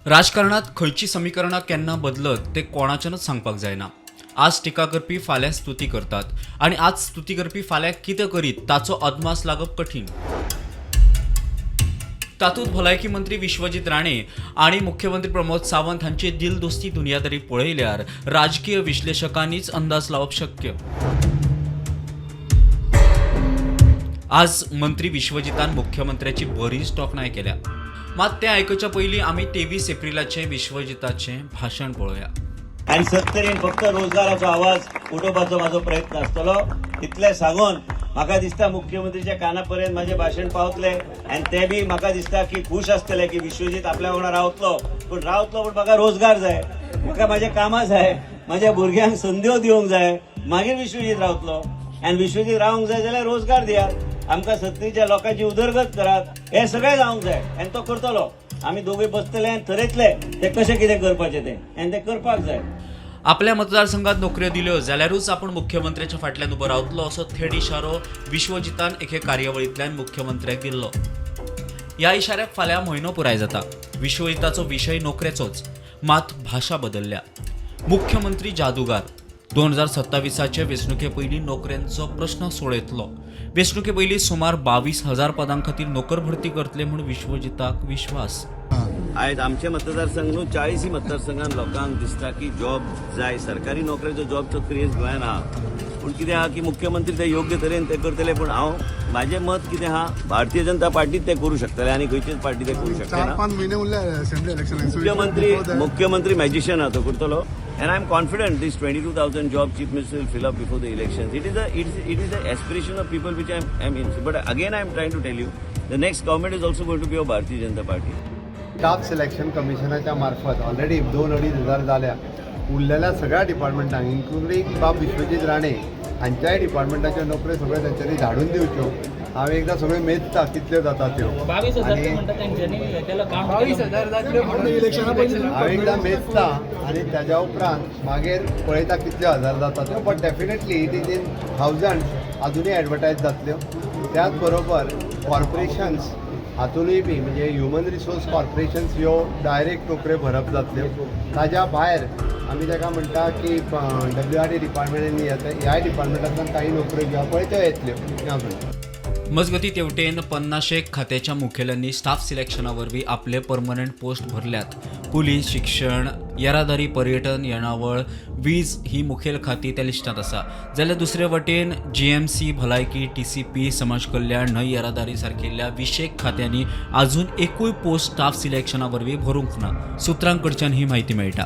राजकारणात खंयची समीकरणां केन्ना बदलत ते कोणाच्यानच सांगपाक जायना। आज टिका करपी फाल्यां स्तुती करतात आणि आज स्तुती करपी फाल्यां कितें करीत ताचो अदमास लागप कठीण। तातूंत भलायकी मंत्री विश्वजीत राणे आणि मुख्यमंत्री प्रमोद सावंत हांची दिलदोस्ती दुनियादारी पळयल्यार राजकीय विश्लेषकांनीच अंदाज लावप शक्य। आज मंत्री विश्वजितान मुख्यमंत्र्याची बरीच तोखणाय केल्या, मात तें आयकच्या पयलीं आमी 23 एप्रिलाचे विश्वजिताचें भाशण पळोवया। आणि सत्तरीन फक्त रोजगाराचो आवाज उठोवपाचो माझो प्रयत्न आसतलो इतलें सांगून म्हाका दिसता मुख्यमंत्रीच्या काना पर्यंत माझे भाशण पावतले आणि ते बी म्हाका दिसता की खुश आसतले की विश्वजीत आपल्या वांगडा रावतलो पण म्हाका रोजगार जाय, म्हाका माझे कामां जाय, माझ्या भुरग्यांक संद्यो दिवंक जाय, मागीर विश्वजीत रावतलो। आणि विश्वजीत रावंक जाय जाल्यार रोजगार दियात, आमकां सत्तरीच्या लोकांची उदरगत करात, हे सगळें जावंक जाय आणि तो करतलो। आमी दोघे बसतले आणि ठरयतले ते कशें कितें करपाचें तें आणि ते करपाक जाय। आपल्या मतदारसंघात नोकऱ्यो दिल्यो जाल्यारूच आपण मुख्यमंत्र्याच्या फाटल्यान उबो रावतलो असो थेट इशारो विश्वजितान एके कार्यावळींतल्यान मुख्यमंत्र्याक दिल्लो। ह्या इशाऱ्याक फाल्यां म्हयनो पुराय जाता। विश्वजिताचो विशय नोकरेचोच, मात भाशा बदलल्या। मुख्यमंत्री जादूगार 2027चे वेंचणुके पयलीं नोकऱ्यांचो प्रश्न सोडयतलो। वेंचणुके पयलीं सुमार 22,000 पदां खातीर नोकर भरती करतले म्हूण विश्वजिताक विश्वास। आयज आमचे मतदारसंघ न्हू 40 मतदारसंघात लोकांक दिसता की जॉब जाय, सरकारी नोकऱ्याचो जॉबचो क्रेज गोंयांत आहा। पूण कितें आहा की मुख्यमंत्री ते योग्य तरेन ते करतले, पूण हांव म्हाजें मत कितें आहा भारतीय जनता पार्टीत ते करूं शकतले आणि खंयचीच पार्टी ते करूं शकना। मुख्यमंत्री मॅजिशियन आहा, तो करतलो। And I'm confident these 22,000 job chief minister will fill up before the elections. It is the aspiration of people which I'm in. But again, I'm trying to tell you, the next government is also going to be of Bharatiya Janata Party. Staff selection कमिशनाच्या मार्फत already 2-2.5 हजार झाल्या। उरलेल्या सगळ्या डिपार्टमेंटांक including बाब विश्वजीत राणे हांच्याय डिपार्टमेंटाच्यो नोकऱ्यो सगळ्यो तांच्यांनी धाडून दिवच्यो। हांव एकदां सगळ्यो मेजता कितल्यो जाता त्यो। 22,000 हांव एकदां मेजता आनी ताज्या उपरांत मागीर पळयता कितल्यो हजार जाता त्यो। But definitely it is in thousand अजुनूय एडवर्टायज जातल्यो। त्याच बरोबर कॉर्पोरेशन्स हातूनय बी म्हणजे ह्युमन रिसोर्स कॉर्पोरेशन्स ह्यो डायरेक्ट नोकऱ्यो भरप जातल्यो। ताज्या भायर आमी ताका म्हणटा की WRD डिपार्टमेंटांनी ह्या डिपार्टमेंटांतल्यान काही नोकऱ्यो ज्यो पळय त्यो येतल्यो। मजगती तेवटेन 50 खात्याच्या मुखेल्यांनी स्टाफ सिलेक्शना वरवीं आपले परमनंट पोस्ट भरल्यात। पुलीस, शिक्षण, येरादारी, पर्यटन, येणावळ, वीज ही मुखेल खाती त्या लिस्टात आसा। जाल्यार दुसरे वटेन GMC, भलायकी, TCP, समाज कल्याण, न्हय येरादारी सारकिल्ल्या 20 खात्यांनी अजून एकूय पोस्ट स्टाफ सिलेक्शना वरवीं भरूंक ना, सुत्रांकडच्यान ही म्हायती मेळटा।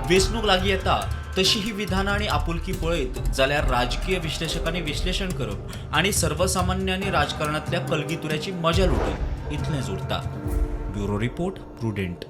वेंचणूक लागीं येता तशी ही विधानां आणि आपुलकी पळयत जाल्यार राजकीय विश्लेषकांनी विश्लेषण करप आणि सर्वसामान्यांनी राजकारणातल्या कलगीतुऱ्याची मजा लुटप इतलेंच उरता। Bureau report, prudent.